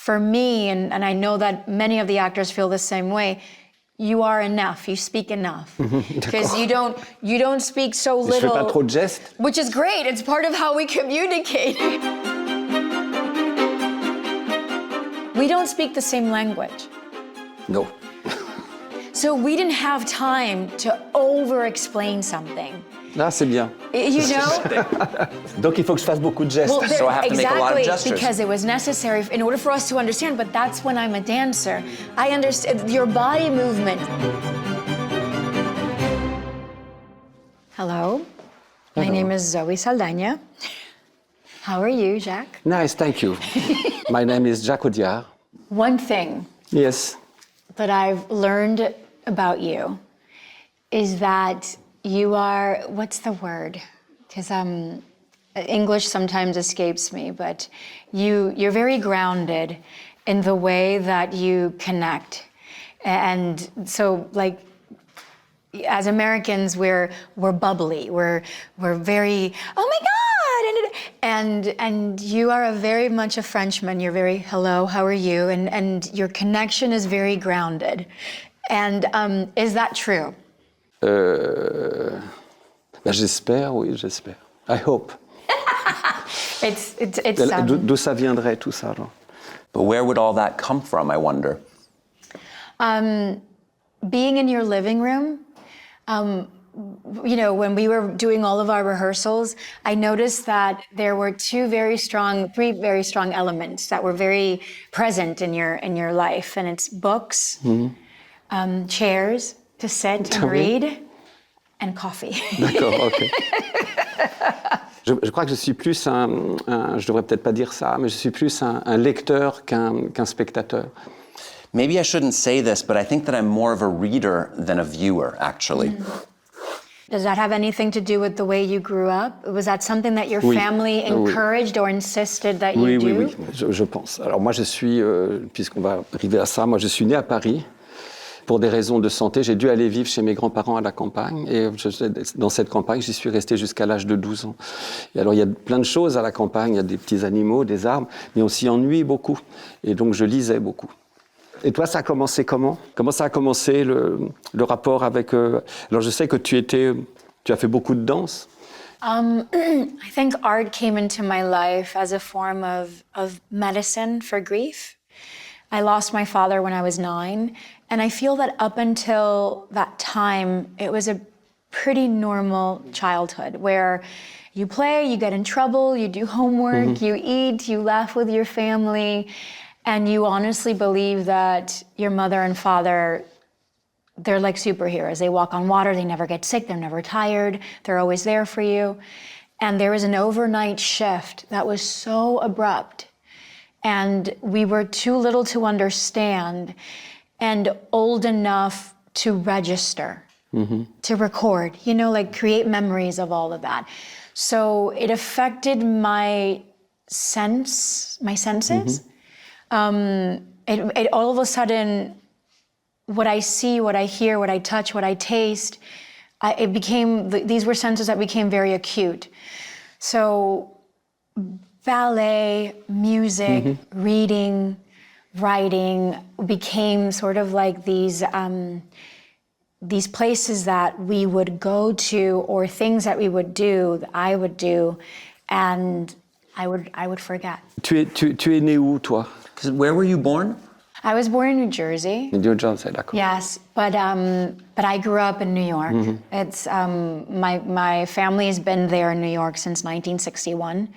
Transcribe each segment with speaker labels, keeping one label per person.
Speaker 1: for me, and I know that many of the actors feel the same way, you are enough, you speak enough. Because you don't speak so little.
Speaker 2: Je fais pas trop de gestes.
Speaker 1: Which is great, it's part of how we communicate. We don't speak the same language.
Speaker 2: No.
Speaker 1: So we didn't have time to over-explain something.
Speaker 2: Ah, c'est bien.
Speaker 1: You know?
Speaker 2: Donc il faut que je fasse beaucoup de gestes.
Speaker 1: Well,
Speaker 3: So I have to make a lot of
Speaker 1: exactly,
Speaker 3: gestures.
Speaker 1: because it was necessary in order for us to understand, but that's when I'm a dancer. I understand your body movement. Hello. My name is Zoe Saldaña. How are you, Jacques?
Speaker 2: Nice, thank you. My name is Jacques Audiard.
Speaker 1: One thing
Speaker 2: Yes.
Speaker 1: that I've learned about you is that you are, what's the word? Because English sometimes escapes me, but you're very grounded in the way that you connect. And so, like, as Americans, we're bubbly, we're very, oh my God, and you are very much a Frenchman. You're very, hello, how are you? And your connection is very grounded. And is that true?
Speaker 2: J'espère, oui, j'espère. I hope.
Speaker 1: It's
Speaker 2: D'où ça viendrait tout ça, alors?
Speaker 3: But where would all that come from, I wonder?
Speaker 1: being in your living room. You know, when we were doing all of our rehearsals, I noticed that there were three very strong elements that were very present in your life, and it's books, chairs to sit and read, and coffee.
Speaker 2: D'accord, ok. Je crois que je suis plus je devrais peut-être pas dire ça, mais je suis plus un lecteur qu'un spectateur.
Speaker 3: Maybe I shouldn't say this, but I think that I'm more of a reader than a viewer, actually.
Speaker 1: Does that have anything to do with the way you grew up? Was that something that your family encouraged or insisted that you do?
Speaker 2: Oui, je pense. Alors moi, je suis, puisqu'on va arriver à ça, moi je suis né à Paris. Pour des raisons de santé, j'ai dû aller vivre chez mes grands-parents à la campagne. Et dans cette campagne, j'y suis resté jusqu'à l'âge de 12 ans. Et alors, il y a plein de choses à la campagne. Il y a des petits animaux, des arbres, mais on s'y ennuie beaucoup. Et donc, je lisais beaucoup. Et toi, ça a commencé comment? Comment ça a commencé le rapport avec... Alors, je sais que tu as fait beaucoup de danse.
Speaker 1: I think art came into my life as a form of medicine for grief. I lost my father when I was 9, and I feel that up until that time, it was a pretty normal childhood where you play, you get in trouble, you do homework, you eat, you laugh with your family, and you honestly believe that your mother and father, they're like superheroes. They walk on water, they never get sick, they're never tired, they're always there for you. And there was an overnight shift that was so abrupt. And we were too little to understand and old enough to register, to record, you know, like create memories of all of that. So it affected my senses. It all of a sudden, what I see, what I hear, what I touch, what I taste, these were senses that became very acute. So ballet, music, reading, writing became sort of like these places that we would go to, or things that we would do, that I would do, and I would forget.
Speaker 2: Tu es né où, toi?
Speaker 3: Where were you born?
Speaker 1: I was born in New Jersey.
Speaker 2: New Jersey, d'accord.
Speaker 1: Yes, but I grew up in New York. It's my family has been there in New York since 1961.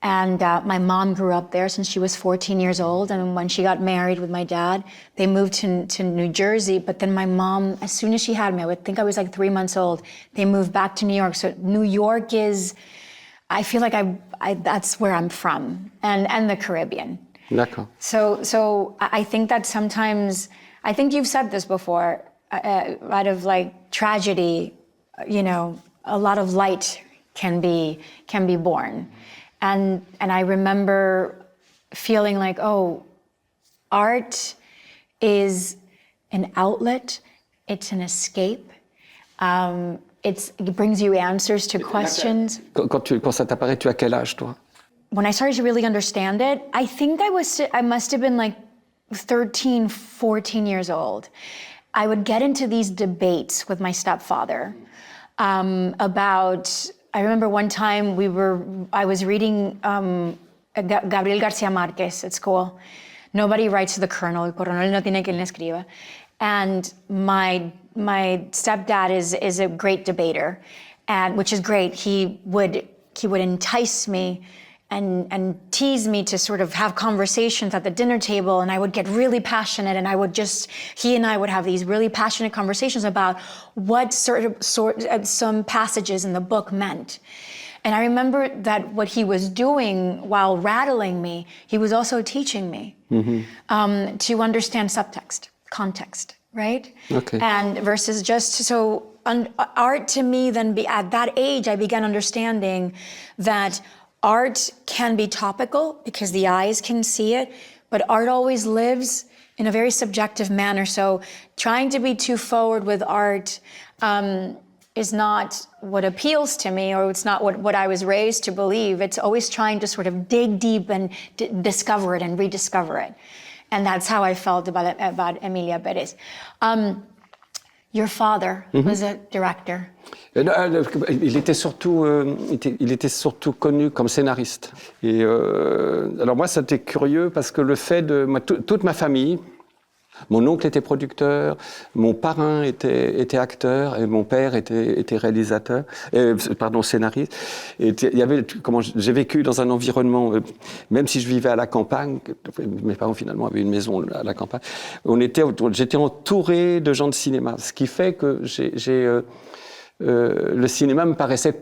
Speaker 1: And my mom grew up there since she was 14 years old. And when she got married with my dad, they moved to New Jersey. But then my mom, as soon as she had me, I would think I was like 3 months old, they moved back to New York. So New York is, I feel like that's where I'm from, and the Caribbean.
Speaker 2: D'accord.
Speaker 1: So I think that sometimes, I think you've said this before, out of like tragedy, you know, a lot of light can be born. And I remember feeling like, oh, art is an outlet, it's an escape, it brings you answers to questions.
Speaker 2: Quand ça t'apparaît, tu as quel âge, toi?
Speaker 1: when I started to really understand it, I think I must have been like 13, 14 years old. I would get into these debates with my stepfather about, I remember one time I was reading Gabriel García Márquez at school. Nobody writes to the colonel, el coronel no tiene quien le escriba. And my stepdad is a great debater, and which is great. He would entice me and tease me to sort of have conversations at the dinner table, and I would get really passionate, and he and I would have these really passionate conversations about what some passages in the book meant. And I remember that what he was doing while rattling me, he was also teaching me to understand subtext, context, right?
Speaker 2: Okay.
Speaker 1: And versus just so art to me, then at that age, I began understanding that art can be topical because the eyes can see it, but art always lives in a very subjective manner. So trying to be too forward with art is not what appeals to me, or it's not what I was raised to believe. It's always trying to sort of dig deep and discover it and rediscover it. And that's how I felt about Emilia Pérez. Your father was a director.
Speaker 2: Il était surtout connu comme scénariste. Et alors moi, c'était curieux parce que le fait de toute ma famille, mon oncle était producteur, mon parrain était acteur et mon père était réalisateur, scénariste. Et j'ai vécu dans un environnement, même si je vivais à la campagne, mes parents finalement avaient une maison à la campagne, j'étais entouré de gens de cinéma, ce qui fait que le cinéma me paraissait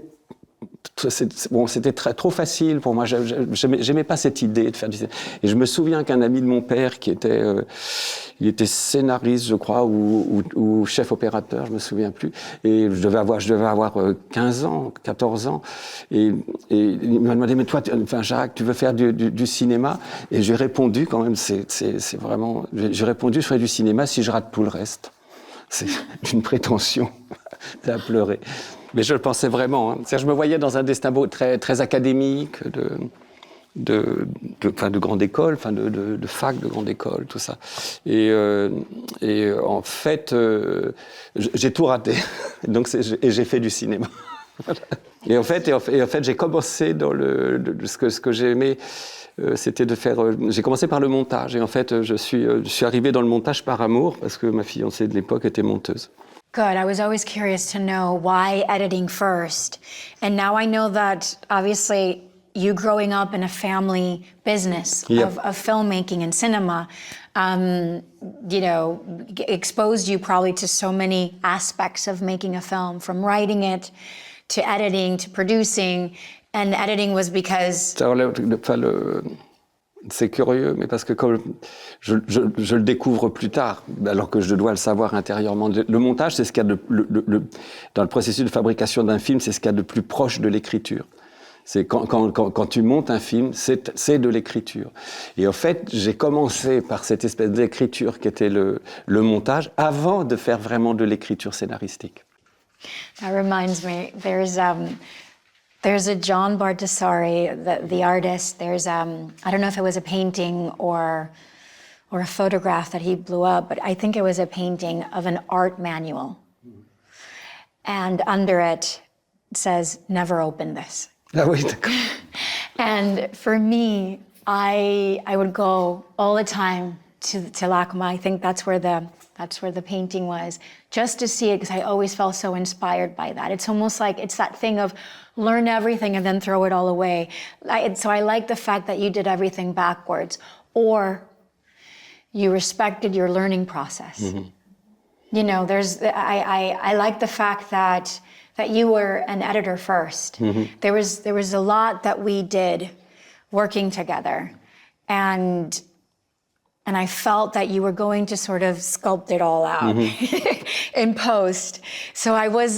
Speaker 2: c'était trop facile pour moi. J'aimais pas cette idée de faire du cinéma. Et je me souviens qu'un ami de mon père il était scénariste, je crois, ou chef opérateur, je me souviens plus. Et je devais avoir 15 ans, 14 ans. Et il m'a demandé, mais toi, Jacques, tu veux faire du cinéma? Et j'ai répondu quand même, c'est vraiment, j'ai répondu, je ferai du cinéma si je rate tout le reste. C'est une prétention à pleurer. Mais je le pensais vraiment. Hein. Je me voyais dans un destin très, très académique, de grande école, de fac, de grande école, tout ça. Et en fait, j'ai tout raté. Donc et j'ai fait du cinéma. Voilà. Et en fait, j'ai commencé dans ce que j'aimais. C'était de faire. J'ai commencé par le montage. Et en fait, je suis arrivé dans le montage par amour, parce que ma fiancée de l'époque était monteuse.
Speaker 1: Good. I was always curious to know why editing first. And now I know that obviously you growing up in a family business of filmmaking and cinema, exposed you probably to so many aspects of making a film, from writing it to editing to producing. And editing was because...
Speaker 2: C'est curieux, mais parce que comme je le découvre plus tard, alors que je dois le savoir intérieurement. Le montage, c'est ce qu'il y a dans le processus de fabrication d'un film, c'est ce qu'il y a de plus proche de l'écriture. C'est quand tu montes un film, c'est de l'écriture. Et en fait, j'ai commencé par cette espèce d'écriture qui était le montage, avant de faire vraiment de l'écriture scénaristique.
Speaker 1: That reminds me, There's a John Bartasari, the artist. There's I don't know if it was a painting or a photograph that he blew up, but I think it was a painting of an art manual. And under it says, "Never open this."
Speaker 2: Ah oui, d'accord.
Speaker 1: And for me, I would go all the time to LACMA. I think that's where the painting was, just to see it, because I always felt so inspired by that. It's almost like it's that thing of learn everything and then throw it all away. So I like the fact that you did everything backwards, or you respected your learning process. Mm-hmm. I like the fact that you were an editor first. Mm-hmm. There was a lot that we did working together, and I felt that you were going to sort of sculpt it all out in post. So I was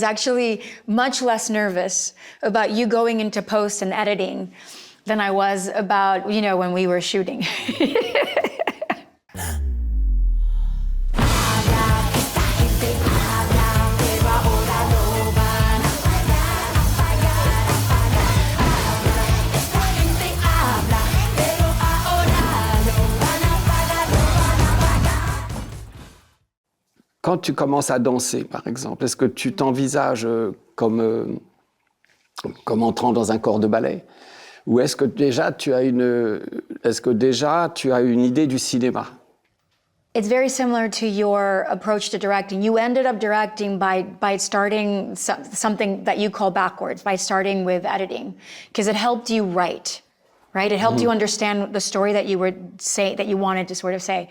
Speaker 1: actually much less nervous about you going into post and editing than I was about, when we were shooting.
Speaker 2: quand tu commences à danser, par exemple, est-ce que tu t'envisages comme entrant dans un corps de ballet? Ou est-ce que déjà tu as une idée du cinéma?
Speaker 1: It's very similar to your approach to directing. You ended up directing by starting something that you call backwards, by starting with editing, because it helped you write, right? It helped you understand the story that you wanted to sort of say.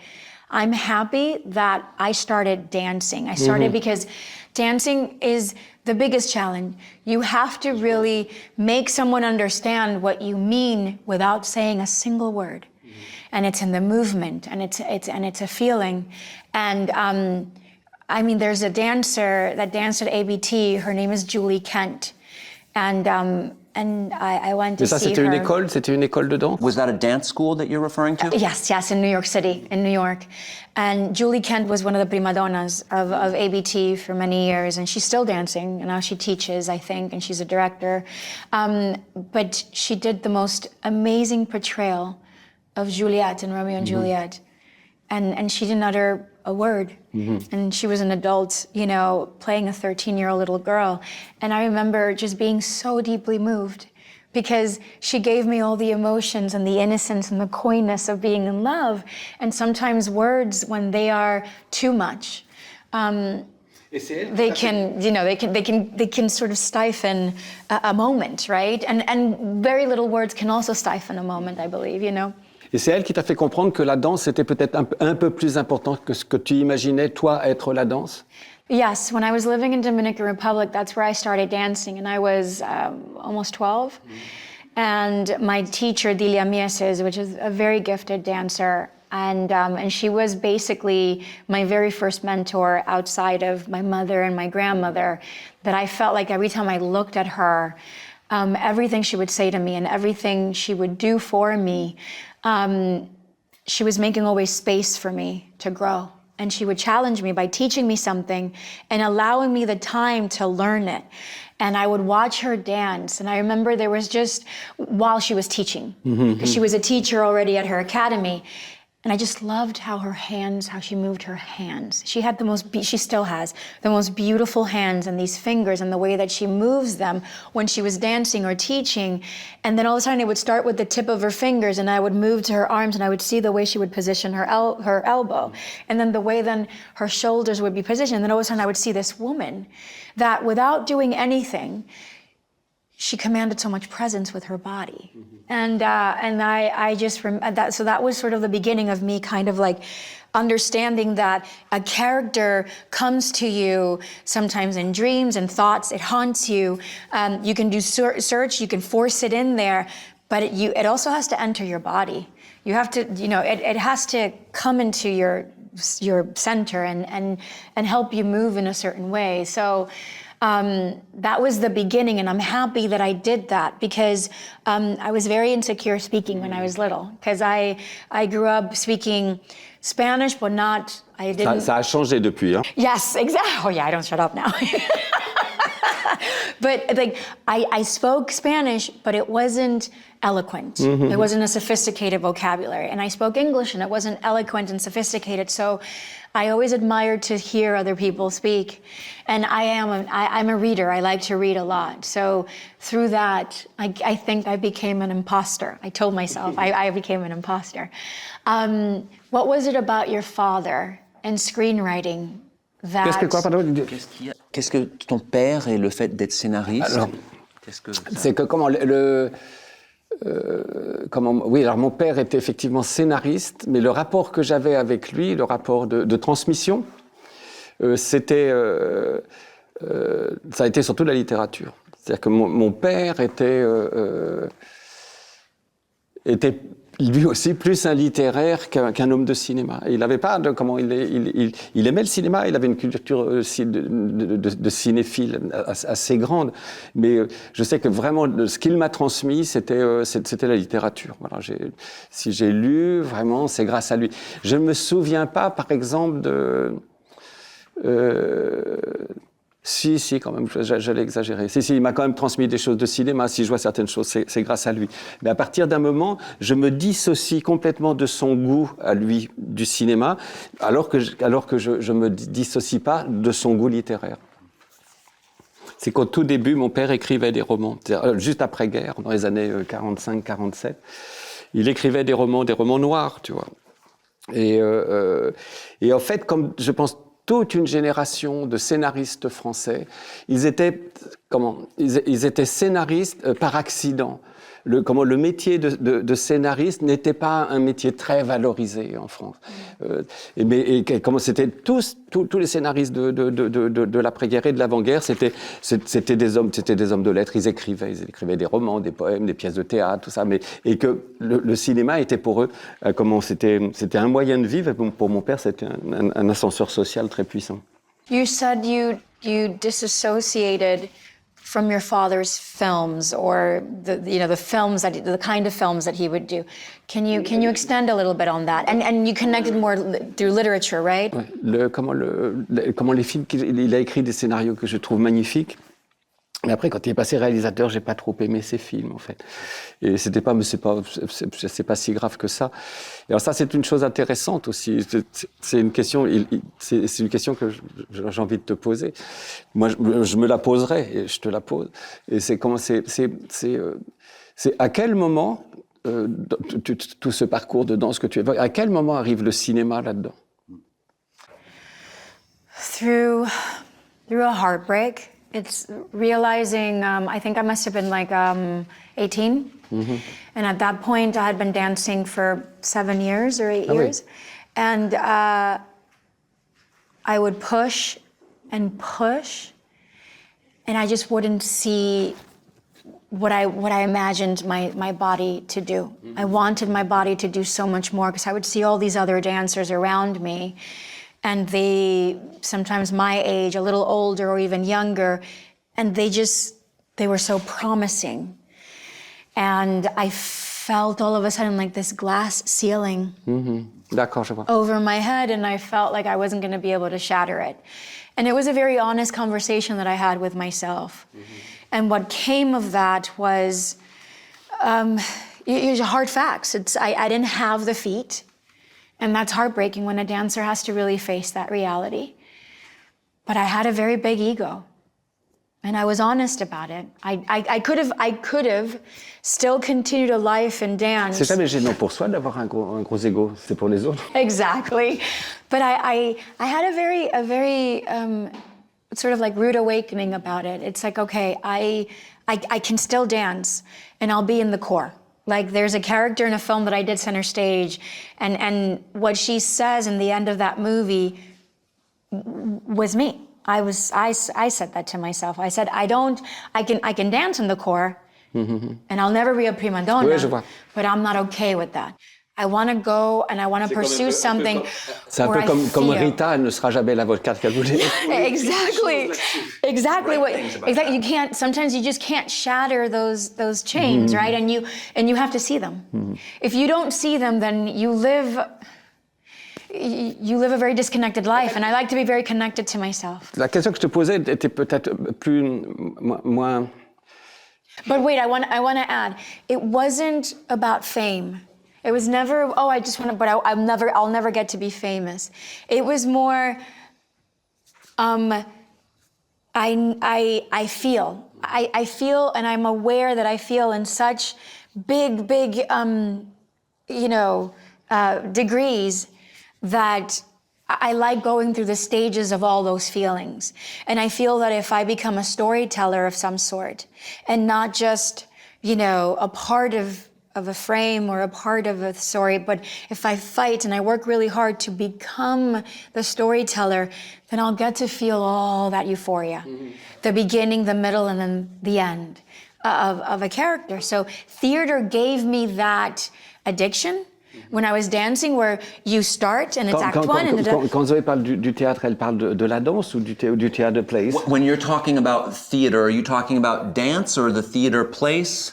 Speaker 1: I'm happy that I started dancing. I started because dancing is the biggest challenge. You have to really make someone understand what you mean without saying a single word. And it's in the movement, and it's a feeling. And I mean, there's a dancer that danced at ABT. Her name is Julie Kent, and I went to
Speaker 2: Mais ça,
Speaker 1: see
Speaker 2: c'était
Speaker 1: her.
Speaker 2: C'était une école de danse?
Speaker 3: Was that a dance school that you're referring to?
Speaker 1: Yes, in New York City, in New York. And Julie Kent was one of the prima donnas of ABT for many years, and she's still dancing, and now she teaches, I think, and she's a director. But she did the most amazing portrayal of Juliet in Romeo and Juliet. And she didn't utter a word. And she was an adult, you know, playing a 13-year-old little girl. And I remember just being so deeply moved because she gave me all the emotions and the innocence and the coyness of being in love. And sometimes words, when they are too much, they can sort of stifle a moment, right? And very little words can also stifle a moment, I believe, you know.
Speaker 2: Et c'est elle qui t'a fait comprendre que la danse était peut-être un peu plus important que ce que tu imaginais, toi, être la danse?
Speaker 1: Yes, when I was living in Dominican Republic, that's where I started dancing, and I was almost 12. And my teacher, Delia Mieses, which is a very gifted dancer, and she was basically my very first mentor outside of my mother and my grandmother, that I felt like every time I looked at her, everything she would say to me and everything she would do for me, she was making always space for me to grow. And she would challenge me by teaching me something and allowing me the time to learn it. And I would watch her dance. And I remember there was just, while she was teaching, because she was a teacher already at her academy, and I just loved how she moved her hands. She had she still has the most beautiful hands and these fingers and the way that she moves them when she was dancing or teaching. And then all of a sudden it would start with the tip of her fingers and I would move to her arms and I would see the way she would position her elbow. And then the way then her shoulders would be positioned. And then all of a sudden I would see this woman that without doing anything, she commanded so much presence with her body. And I just that, so that was sort of the beginning of me kind of like understanding that a character comes to you sometimes in dreams and thoughts. It haunts you. You can do search, you can force it in there, but it also has to enter your body. You have to, you know, it has to come into your center and help you move in a certain way. So that was the beginning, and I'm happy that I did that because I was very insecure speaking when I was little because I grew up speaking Spanish, but not, I didn't...
Speaker 2: Ça a changé depuis, hein?
Speaker 1: Yes, exactly. Oh yeah, I don't shut up now. But like, I spoke Spanish, but it wasn't eloquent. It wasn't a sophisticated vocabulary. And I spoke English, and it wasn't eloquent and sophisticated. So I always admired to hear other people speak. And I'm a reader. I like to read a lot. So through that, I think I became an imposter. I told myself I became an imposter. What was it about your father and screenwriting that...
Speaker 2: Qu'est-ce que quoi, pardon?
Speaker 3: Qu'est-ce que ton père et le fait d'être scénariste?
Speaker 2: Alors, c'est que comment oui, alors mon père était effectivement scénariste, mais le rapport que j'avais avec lui, le rapport de transmission, c'était, ça a été surtout la littérature. C'est-à-dire que mon père était lui aussi plus un littéraire qu'un homme de cinéma. Et il n'avait pas de il aimait le cinéma, il avait une culture aussi de cinéphile assez grande. Mais je sais que vraiment ce qu'il m'a transmis, c'était la littérature. Voilà, si j'ai lu, vraiment, c'est grâce à lui. Je ne me souviens pas, par exemple, Si, quand même, j'allais exagérer. Si, il m'a quand même transmis des choses de cinéma. Si je vois certaines choses, c'est grâce à lui. Mais à partir d'un moment, je me dissocie complètement de son goût à lui du cinéma, alors que je me dissocie pas de son goût littéraire. C'est qu'au tout début, mon père écrivait des romans. Juste après-guerre, dans les années 45-47, il écrivait des romans noirs, tu vois. Et en fait, comme je pense toute une génération de scénaristes français, ils étaient scénaristes par accident. Le métier de scénariste n'était pas un métier très valorisé en France. C'était tous les scénaristes de l'après-guerre et de l'avant-guerre, c'était des hommes de lettres. Ils écrivaient des romans, des poèmes, des pièces de théâtre, tout ça. Et que le cinéma était pour eux, c'était un moyen de vivre. Et pour mon père, c'était un ascenseur social très puissant.
Speaker 1: You said you disassociated from your father's films, or the kind of films that he would do. Can you extend a little bit on that? And you connected more through literature, right?
Speaker 2: Ouais, comment les films il a écrit des scénarios que je trouve magnifiques. Mais après, quand il est passé réalisateur, j'ai pas trop aimé ses films, en fait. Et c'est pas si grave que ça. Et alors ça, c'est une chose intéressante aussi. C'est une question que j'ai envie de te poser. Moi, je me la poserai et je te la pose. Et c'est à quel moment, tout ce parcours de danse que tu évoques, à quel moment arrive le cinéma là-dedans?
Speaker 1: Through a heartbreak. It's realizing, I think I must have been like 18. Mm-hmm. And at that point, I had been dancing for 7 years or 8 years.
Speaker 2: Oui.
Speaker 1: And I would push, and I just wouldn't see what I imagined my body to do. Mm-hmm. I wanted my body to do so much more, because I would see all these other dancers around me. And they, sometimes my age, a little older or even younger, and they were so promising. And I felt all of a sudden like this glass ceiling over my head, and I felt like I wasn't going to be able to shatter it. And it was a very honest conversation that I had with myself. Mm-hmm. And what came of that was hard facts. I didn't have the feet. And that's heartbreaking when a dancer has to really face that reality. But I had a very big ego. And I was honest about it. I could have still continued a life in dance.
Speaker 2: C'est jamais gênant pour soi d'avoir un gros ego, c'est pour les autres.
Speaker 1: Exactly. But I had a very sort of like rude awakening about it. It's like, okay, I can still dance, and I'll be in the core. Like, there's a character in a film that I did center stage, and what she says in the end of that movie was me. I said that to myself. I said, I can dance in the core, and I'll never be a prima donna,
Speaker 2: oui, je vois.
Speaker 1: But I'm not okay with that. I want to go and I want to pursue something.
Speaker 2: C'est un peu comme Rita, elle ne sera jamais l'avocate qu'elle voulait.
Speaker 1: Exactly. You can't. Sometimes you just can't shatter those chains, right? And you have to see them. Mm-hmm. If you don't see them, then you live a very disconnected life. And I like to be very connected to myself.
Speaker 2: La question que je te posais était peut-être moins.
Speaker 1: But wait, I want to add. It wasn't about fame. It was never, I just want to, but I'll never get to be famous. It was more, I feel, and I'm aware that I feel in such big, degrees that I like going through the stages of all those feelings. And I feel that if I become a storyteller of some sort, and not just, a part of a frame or a part of a story, but if I fight and I work really hard to become the storyteller, then I'll get to feel all that euphoria. Mm-hmm. The beginning, the middle, and then the end of a character. So theater gave me that addiction when I was dancing, where you start and it's act one.
Speaker 2: Quand Zoé parle du théâtre, elle parle de la danse ou du théâtre de place?
Speaker 3: When you're talking about theater, are you talking about dance or the theater place?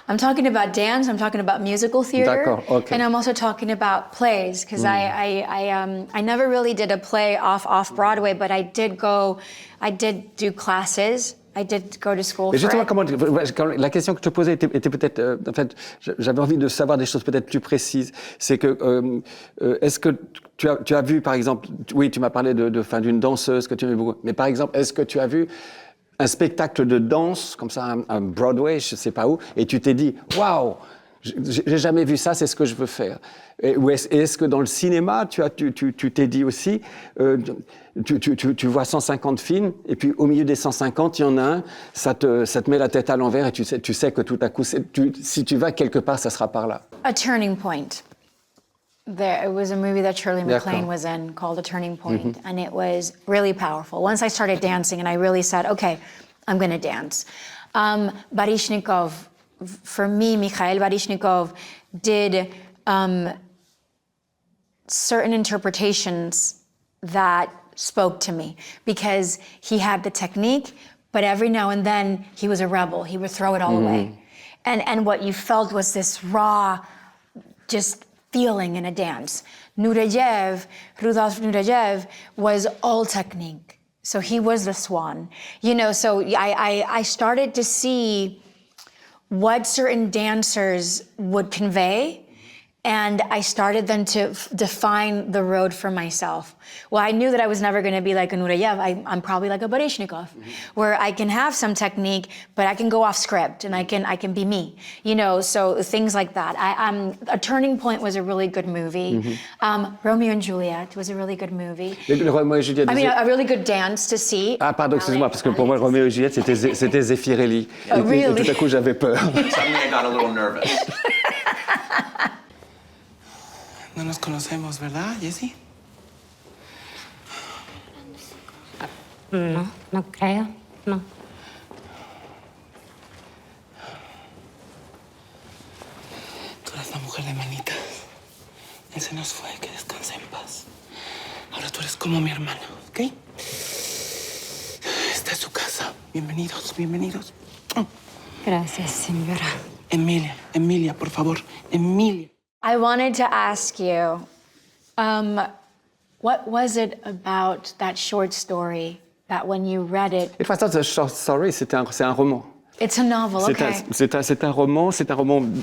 Speaker 1: I'm talking about dance, I'm talking about musical theater.
Speaker 2: D'accord, okay.
Speaker 1: And I'm also talking about plays, because I never really did a play off Broadway, but I did do classes. I did go to school
Speaker 2: Mais
Speaker 1: for
Speaker 2: justement,
Speaker 1: it.
Speaker 2: la question que je te posais était peut-être, en fait, j'avais envie de savoir des choses peut-être plus précises. C'est que, est-ce que tu as vu, par exemple, oui, tu m'as parlé d'une danseuse que tu aimais beaucoup, mais par exemple, est-ce que tu as vu un spectacle de danse, comme ça, un Broadway, je ne sais pas où, et tu t'es dit, waouh, j'ai jamais vu ça, c'est ce que je veux faire. Est-ce que dans le cinéma, tu t'es dit aussi, tu vois 150 films, et puis au milieu des 150, il y en a un, ça te met la tête à l'envers, et tu sais que tout à coup, si tu vas quelque part, ça sera par là.
Speaker 1: A turning point. It was a movie that Shirley MacLaine
Speaker 2: D'accord.
Speaker 1: was in called A Turning Point, and it was really powerful. Once I started dancing and I really said, okay, I'm going to dance. Baryshnikov, for me, Mikhail Baryshnikov did certain interpretations that spoke to me because he had the technique, but every now and then he was a rebel. He would throw it all away. And what you felt was this raw, just feeling in a dance. Rudolf Nureyev was all technique. So he was the swan. So I started to see what certain dancers would convey, and I started then to define the road for myself. Well, I knew that I was never going to be like a Nureyev. I'm probably like a Baryshnikov, where I can have some technique, but I can go off script and I can be me. So things like that. A Turning Point was a really good movie. Romeo and Juliet was a really good movie.
Speaker 2: Le Roméo et Juliette.
Speaker 1: I mean, a really good dance to see.
Speaker 2: Ah, pardon, excuse-moi, parce que pour moi, Roméo et Juliette, c'était Zeffirelli.
Speaker 1: Oh, really?
Speaker 2: Et tout à coup, j'avais peur.
Speaker 3: Suddenly I got a little nervous.
Speaker 4: No nos conocemos, ¿verdad, Jessie?
Speaker 5: No, no creo, no.
Speaker 4: Tú eres la mujer de manitas. Él se nos fue, que descanse en paz. Ahora tú eres como mi hermano, ¿ok? Esta es su casa. Bienvenidos, bienvenidos.
Speaker 5: Gracias, señora.
Speaker 4: Emilia, por favor, Emilia.
Speaker 1: I wanted to ask you, what was it about that short story that when you read it...
Speaker 2: It was not a short story, c'est un roman.
Speaker 1: It's a novel, okay.
Speaker 2: C'est un roman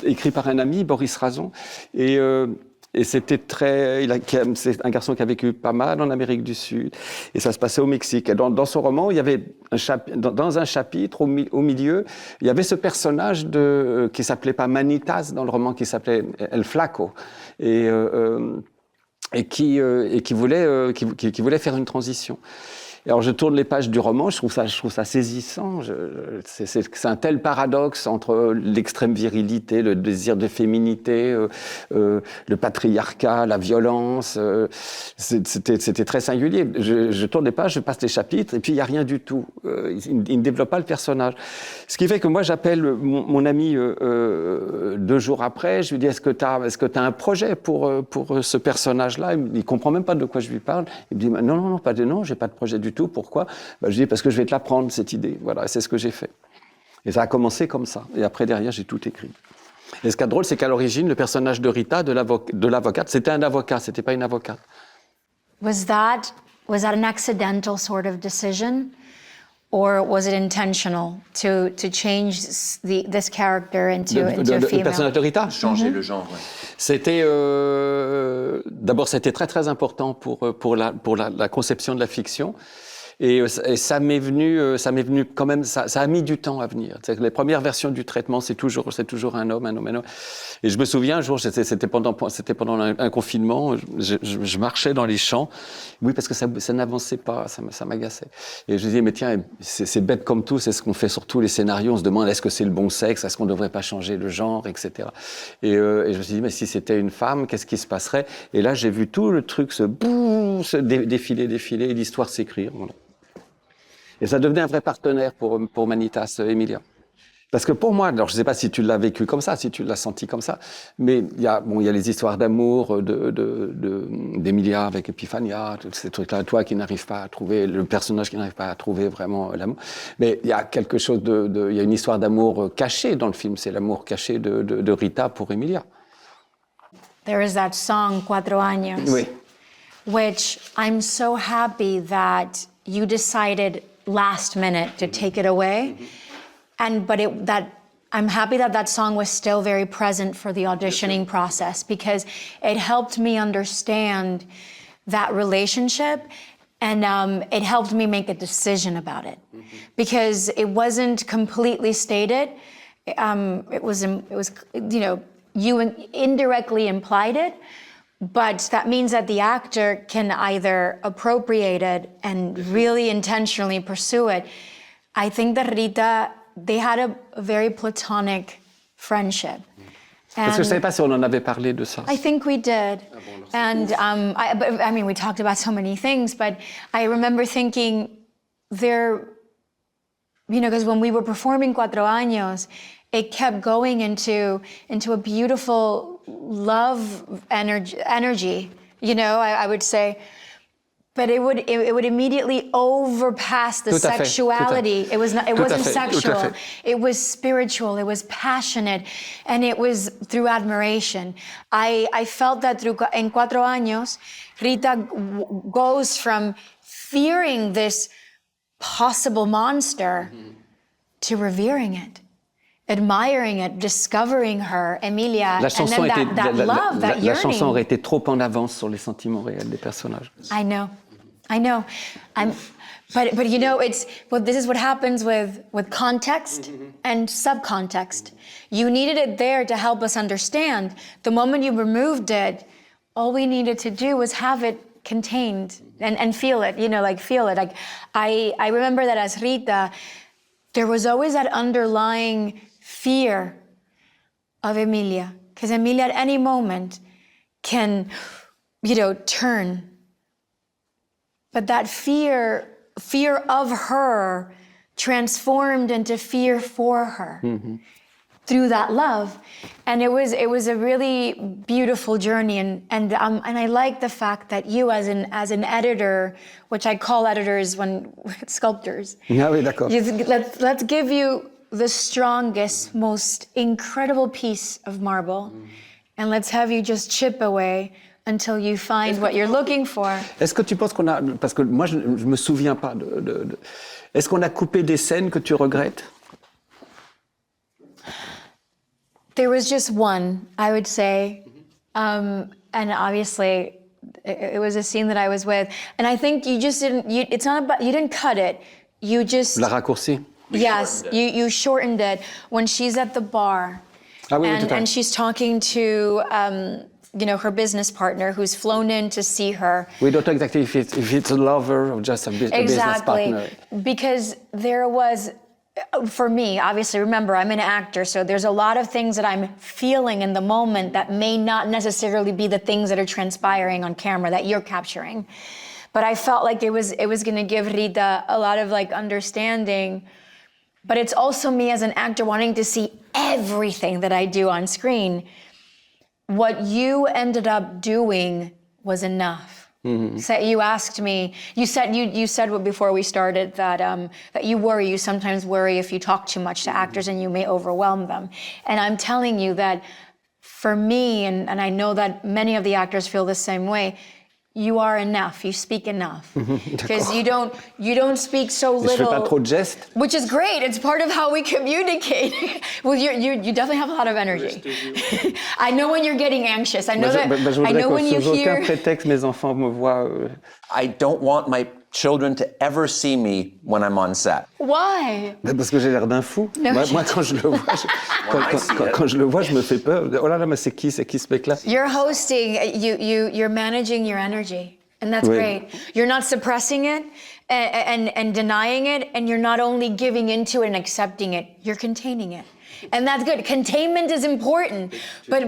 Speaker 2: écrit par un ami, Boris Razon, et c'était c'est un garçon qui a vécu pas mal en Amérique du Sud, et ça se passait au Mexique. Et dans son roman, il y avait dans un chapitre, au milieu, il y avait ce personnage qui s'appelait pas Manitas dans le roman, qui s'appelait El Flaco, et qui voulait faire une transition. Alors je tourne les pages du roman, je trouve ça saisissant. C'est un tel paradoxe entre l'extrême virilité, le désir de féminité, le patriarcat, la violence. C'était très singulier. Je tourne les pages, je passe les chapitres, et puis il n'y a rien du tout. Il ne développe pas le personnage. Ce qui fait que moi j'appelle mon ami 2 jours après, je lui dis est-ce que tu as un projet pour ce personnage-là? Il comprend même pas de quoi je lui parle. Il me dit non, j'ai pas de projet du tout. Pourquoi? Je dis parce que je vais te l'apprendre cette idée. Voilà, c'est ce que j'ai fait. Et ça a commencé comme ça. Et après derrière j'ai tout écrit. Et ce qui est drôle, c'est qu'à l'origine le personnage de Rita, de l'avocate, c'était un avocat, c'était pas une avocate.
Speaker 1: Was that an accidental sort of decision? Or was it intentional to change this character into a female?
Speaker 2: Le personnage de Rita?
Speaker 3: Changer le genre, ouais.
Speaker 2: C'était d'abord c'était très très important pour la conception de la fiction. Et ça m'est venu quand même, ça a mis du temps à venir. C'est que les premières versions du traitement, c'est toujours un homme. Et je me souviens un jour, c'était pendant un confinement, je marchais dans les champs, oui, parce que ça n'avançait pas, ça m'agaçait. Et je disais, mais tiens, c'est bête comme tout, c'est ce qu'on fait sur tous les scénarios, on se demande est-ce que c'est le bon sexe, est-ce qu'on ne devrait pas changer le genre, etc. Et je me suis dit, mais si c'était une femme, qu'est-ce qui se passerait? Et là, j'ai vu tout le truc se défiler, et l'histoire s'écrire. Voilà. Et ça devenait un vrai partenaire pour Manitas, Emilia. Parce que pour moi, alors je ne sais pas si tu l'as vécu comme ça, si tu l'as senti comme ça, mais il y a les histoires d'amour d'Emilia avec Epiphania, tous ces trucs-là, toi qui n'arrives pas à trouver, le personnage qui n'arrive pas à trouver vraiment l'amour. Mais il y a quelque chose il y a une histoire d'amour cachée dans le film, c'est l'amour caché de Rita pour Emilia.
Speaker 1: There is that song, 4 años,
Speaker 2: Oui.
Speaker 1: which I'm so happy that you decided last minute to take it away. I'm happy that song was still very present for the auditioning process because it helped me understand that relationship and it helped me make a decision about it because it wasn't completely stated. It was, you indirectly implied it, but that means that the actor can either appropriate it and really intentionally pursue it. I think that Rita, they had a very platonic friendship.
Speaker 2: Parce que je ne savais pas si on en avait parlé de ça.
Speaker 1: I think we did. And I mean, we talked about so many things, but I remember thinking because when we were performing 4 años, it kept going into a beautiful love energy, I would say. But it would immediately overpass the sexuality. It wasn't sexual. It was spiritual. It was passionate, and it was through admiration. I felt that en 4 años, Rita goes from fearing this possible monster to revering it, admiring it, discovering her, Emilia,
Speaker 2: la chanson
Speaker 1: and then that love, that yearning.
Speaker 2: La chanson aurait été trop en avance sur les sentiments réels des personnages.
Speaker 1: I know. But this is what happens with context and subcontext. You needed it there to help us understand. The moment you removed it, all we needed to do was have it contained and feel it, feel it. Like I remember that as Rita, there was always that underlying fear of Emilia, because Emilia at any moment can, turn. But that fear of her transformed into fear for her through that love. And it was a really beautiful journey. And I like the fact that you as an editor, which I call editors when sculptors.
Speaker 2: Ah oui, d'accord.
Speaker 1: Let's give you the strongest, most incredible piece of marble. And let's have you just chip away until you find what you're looking for.
Speaker 2: Est-ce que tu penses qu'on a... Parce que moi, je ne me souviens pas de... Est-ce qu'on a coupé des scènes que tu regrettes?
Speaker 1: There was just one, I would say. And obviously, it was a scene that I was with. And I think you just didn't... it's not about... You didn't cut it. You just...
Speaker 2: La raccourci?
Speaker 1: Yes, you shortened it. When she's at the bar.
Speaker 2: Ah oui,
Speaker 1: and she's talking to... her business partner who's flown in to see her.
Speaker 2: We don't know exactly if it's a lover or just a business partner.
Speaker 1: Because there was, for me, obviously, remember, I'm an actor, so there's a lot of things that I'm feeling in the moment that may not necessarily be the things that are transpiring on camera that you're capturing. But I felt like it was going to give Rita a lot of understanding. But it's also me as an actor wanting to see everything that I do on screen. What you ended up doing was enough. So you asked me. You said before we started that you sometimes worry if you talk too much to actors and you may overwhelm them. And I'm telling you that for me, and I know that many of the actors feel the same way. You are enough. You speak enough because you don't speak so little.
Speaker 2: Je fais pas trop de gestes.
Speaker 1: Which is great. It's part of how we communicate. Well, you definitely have a lot of energy. I know when you're getting anxious. I know I know when you hear.
Speaker 2: Aucun prétexte, mes enfants me voient.
Speaker 3: I don't want my children to ever see me when I'm on set.
Speaker 1: Why?
Speaker 2: Parce que j'ai l'air d'un fou.
Speaker 1: No,
Speaker 2: moi, quand je le vois, quand je le vois, je me fais peur. Oh là là, mais c'est qui ce mec-là?
Speaker 1: You're hosting. You're managing your energy, and that's great. You're not suppressing it and denying it, and you're not only giving into it and accepting it. You're containing it, and that's good. Containment is important, but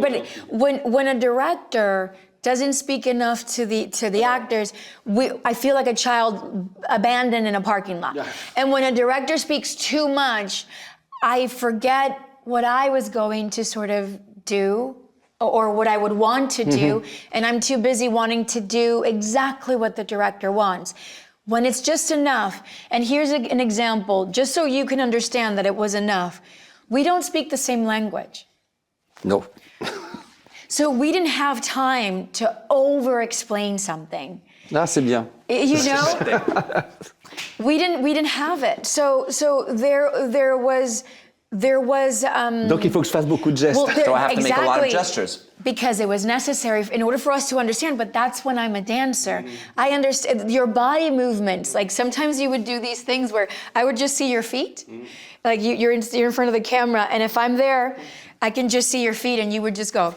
Speaker 1: when a director doesn't speak enough to the actors, I feel like a child abandoned in a parking lot. Yeah. And when a director speaks too much, I forget what I was going to sort of do or what I would want to do, and I'm too busy wanting to do exactly what the director wants. When it's just enough, and here's an example, just so you can understand that it was enough. We don't speak the same language.
Speaker 2: No.
Speaker 1: So we didn't have time to over-explain something.
Speaker 2: Ah, c'est bien.
Speaker 1: You know? we didn't have it. So there was
Speaker 2: Donc il faut que je fasse beaucoup de gestes.
Speaker 1: well,
Speaker 3: So I have to make a lot of
Speaker 1: exactly,
Speaker 3: gestures.
Speaker 1: because it was necessary in order for us to understand, but that's when I'm a dancer. I understand your body movements. Like sometimes you would do these things where I would just see your feet. Like you're in front of the camera, and if I'm there, I can just see your feet, and you would just go.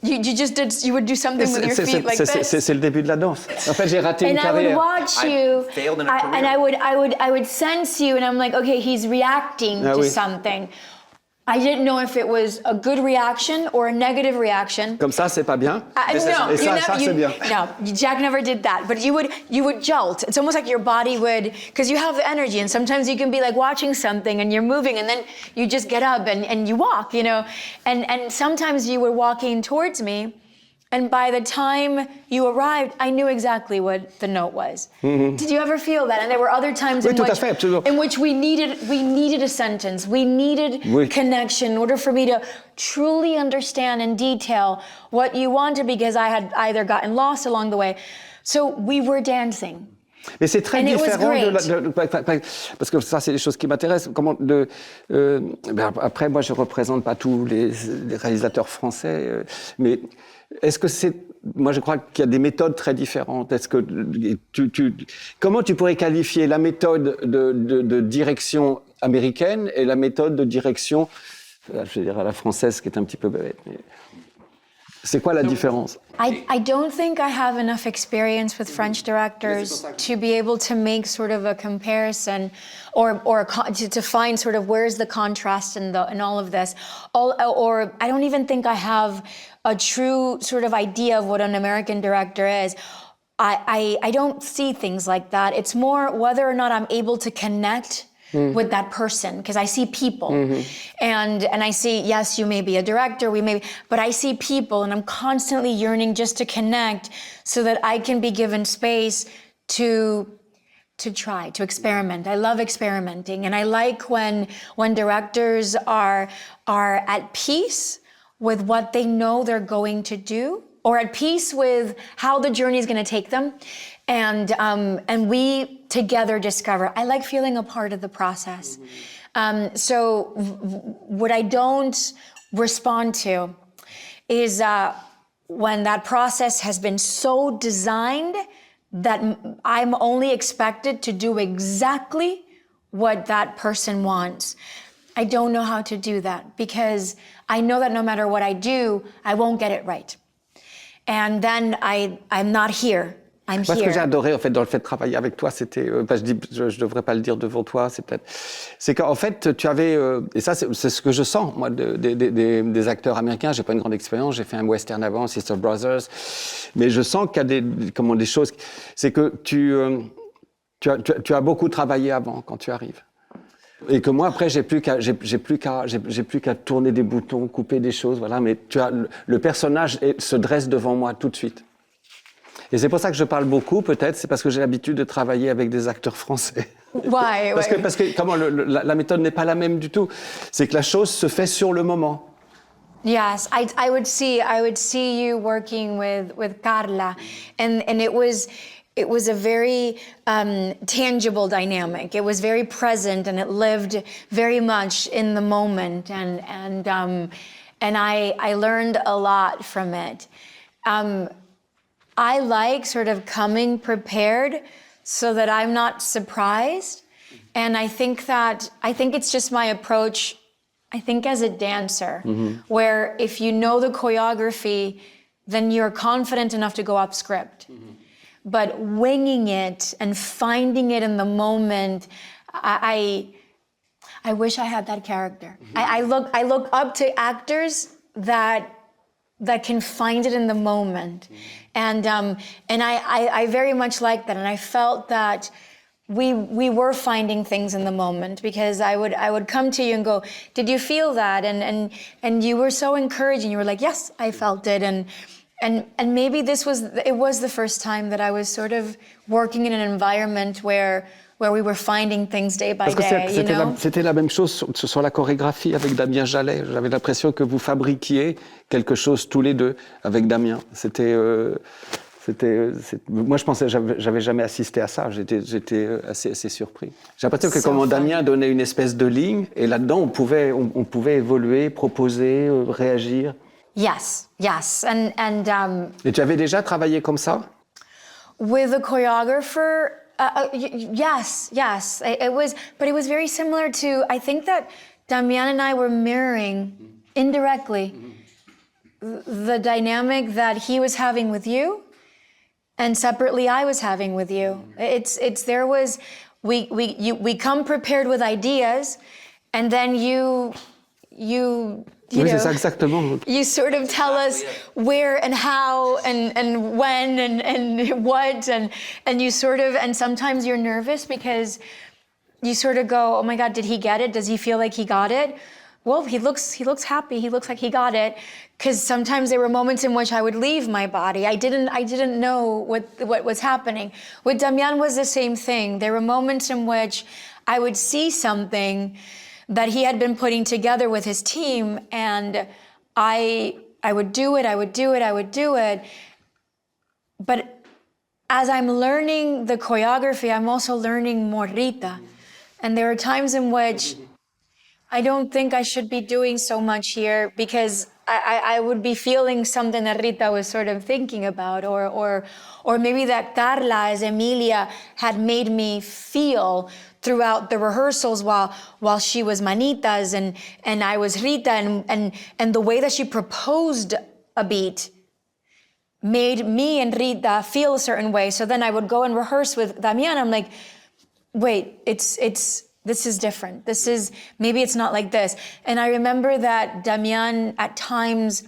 Speaker 1: You would do something with your feet like this.
Speaker 2: C'est le début de la danse. En fait, j'ai raté une
Speaker 1: And I would
Speaker 2: carrière.
Speaker 1: watch you,
Speaker 3: failed in a
Speaker 1: and I would sense you, and I'm like, okay, he's reacting
Speaker 2: Ah
Speaker 1: to
Speaker 2: oui.
Speaker 1: something. I didn't know if it was a good reaction or a negative reaction.
Speaker 2: Comme ça, c'est pas bien.
Speaker 1: No,
Speaker 2: Et ça, c'est bien.
Speaker 1: No, Jack never did that. But you would jolt. It's almost like your body would, because you have the energy, and sometimes you can be like watching something and you're moving, and then you just get up and you walk, you know. And sometimes you were walking towards me, and by the time you arrived, I knew exactly what the note was. Did you ever feel that? And there were other times
Speaker 2: Oui, tout à fait, absolument.
Speaker 1: in which we needed a sentence, we needed
Speaker 2: Oui.
Speaker 1: connection in order for me to truly understand in detail what you wanted, because I had either gotten lost along the way. So we were dancing.
Speaker 2: Mais c'est très
Speaker 1: And it was
Speaker 2: différent
Speaker 1: great.
Speaker 2: parce que ça, c'est des choses qui m'intéressent. Après, moi, je représente pas tous les réalisateurs français, mais est-ce que c'est... Moi, je crois qu'il y a des méthodes très différentes. Est-ce que comment tu pourrais qualifier la méthode de direction américaine et la méthode de direction, je vais dire à la française, qui est un petit peu bête, mais c'est quoi la différence?
Speaker 1: I don't think I have enough experience with French directors to be able to make sort of a comparison or to find sort of where's the contrast in all of this. Or I don't even think I have a true sort of idea of what an American director is. I don't see things like that. It's more whether or not I'm able to connect with that person, because I see people, and I see, yes, you may be a director, but I see people, and I'm constantly yearning just to connect, so that I can be given space to try, to experiment. I love experimenting, and I like when directors are at peace with what they know they're going to do, or at peace with how the journey is going to take them, and we together discover. I like feeling a part of the process. So what I don't respond to is when that process has been so designed that I'm only expected to do exactly what that person wants. I don't know how to do that, because I know that no matter what I do, I won't get it right. And then I'm not here. I'm
Speaker 2: Moi, ce que j'ai
Speaker 1: here.
Speaker 2: adoré, en fait, dans le fait de travailler avec toi, c'était, je devrais pas le dire devant toi, c'est qu'en fait, tu avais, et ça, c'est ce que je sens, moi, des acteurs américains. J'ai pas une grande expérience, j'ai fait un western avant, Sister Brothers, mais je sens qu'il y a des choses, c'est que tu as beaucoup travaillé avant quand tu arrives. Et que moi, après, j'ai plus qu'à tourner des boutons, couper des choses, voilà, mais le personnage se dresse devant moi tout de suite. Et c'est pour ça que je parle beaucoup, peut-être, c'est parce que j'ai l'habitude de travailler avec des acteurs français.
Speaker 1: Why?
Speaker 2: Parce que comment la méthode n'est pas la même du tout. C'est que la chose se fait sur le moment.
Speaker 1: Yes, I would see you working with Carla, and it was a very tangible dynamic. It was very present, and it lived very much in the moment, and I learned a lot from it. I like sort of coming prepared so that I'm not surprised, and I think it's just my approach. I think as a dancer, where if you know the choreography, then you're confident enough to go up script. But winging it and finding it in the moment, I wish I had that character. I look up to actors that can find it in the moment, and I very much like that, and I felt that we were finding things in the moment, because I would come to you and go, did you feel that? And you were so encouraging. You were like, yes, I felt it. And maybe it was the first time that I was sort of working in an environment where we were finding things day by day, you know?
Speaker 2: C'était la même chose sur la chorégraphie avec Damien Jallet. J'avais l'impression que vous fabriquiez quelque chose tous les deux avec Damien. Moi, je pensais, j'avais jamais assisté à ça. J'étais assez surpris. J'ai l'impression que comme Damien donnait une espèce de ligne, et là-dedans, on pouvait évoluer, proposer, réagir.
Speaker 1: Yes.
Speaker 2: Et tu avais déjà travaillé comme ça?
Speaker 1: With a choreographer, yes. It was very similar to, I think that Damien and I were mirroring indirectly the dynamic that he was having with you, and separately I was having with you. We come prepared with ideas, and then you
Speaker 2: Oui, c'est ça, exactement.
Speaker 1: You sort of tell us where and how and when and what and you sort of, and sometimes you're nervous because you sort of go, oh my God, did he get it? Does he feel like he got it? Well, he looks happy. He looks like he got it. Because sometimes there were moments in which I would leave my body. I didn't know what was happening. With Damien was the same thing. There were moments in which I would see something that he had been putting together with his team, and I would do it. But as I'm learning the choreography, I'm also learning more Rita. And there are times in which I don't think I should be doing so much here, because I would be feeling something that Rita was sort of thinking about, or maybe that Carla as Emilia had made me feel throughout the rehearsals while she was Manitas and I was Rita, and the way that she proposed a beat made me and Rita feel a certain way. So then I would go and rehearse with Damian. I'm like, wait, this is different. Maybe it's not like this. And I remember that Damian at times,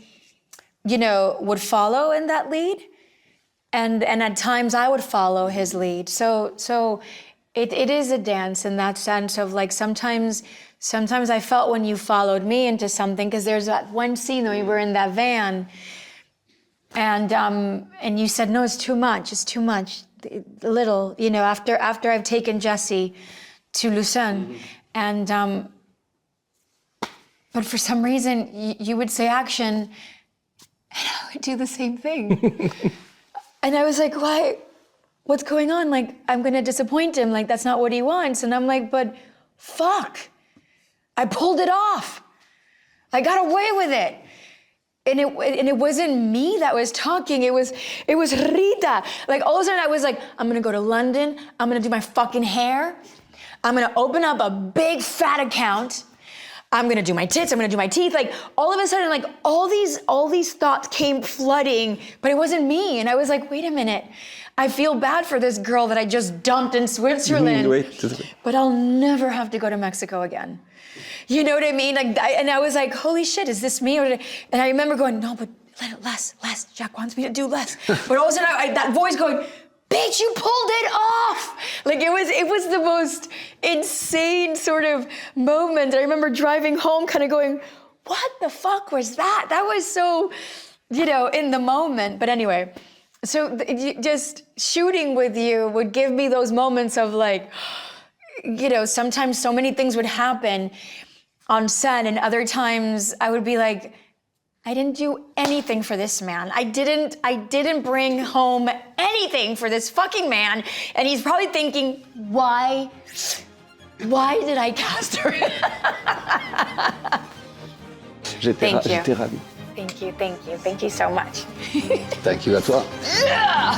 Speaker 1: would follow in that lead. And at times I would follow his lead. So it is a dance in that sense of like, sometimes I felt when you followed me into something, because there's that one scene when we were in that van and you said, no, it's too much. A little, after I've taken Jessie to Lucerne. And, but for some reason you would say action and I would do the same thing. And I was like, why? What's going on? Like, I'm gonna disappoint him. Like, that's not what he wants. And I'm like, but fuck, I pulled it off. I got away with it. And it wasn't me that was talking. It was Rita. Like, all of a sudden I was like, I'm gonna go to London. I'm gonna do my fucking hair. I'm gonna open up a big fat account. I'm gonna do my tits, I'm gonna do my teeth. Like, all of a sudden, like, all these thoughts came flooding, but it wasn't me. And I was like, wait a minute. I feel bad for this girl that I just dumped in Switzerland, but I'll never have to go to Mexico again. You know what I mean? Like, and I was like, holy shit, is this me? And I remember going, no, but let it less. Jack wants me to do less. But all of a sudden, that voice going, bitch, you pulled it off! Like, it was the most insane sort of moment. I remember driving home kind of going, what the fuck was that? That was so, in the moment. But anyway, so just shooting with you would give me those moments of like, sometimes so many things would happen on set, and other times I would be like, I didn't do anything for this man. I didn't bring home anything for this fucking man. And he's probably thinking, why did I cast her?
Speaker 2: J'étais ravi.
Speaker 1: Thank you so much.
Speaker 2: Thank you à toi.
Speaker 1: Yeah.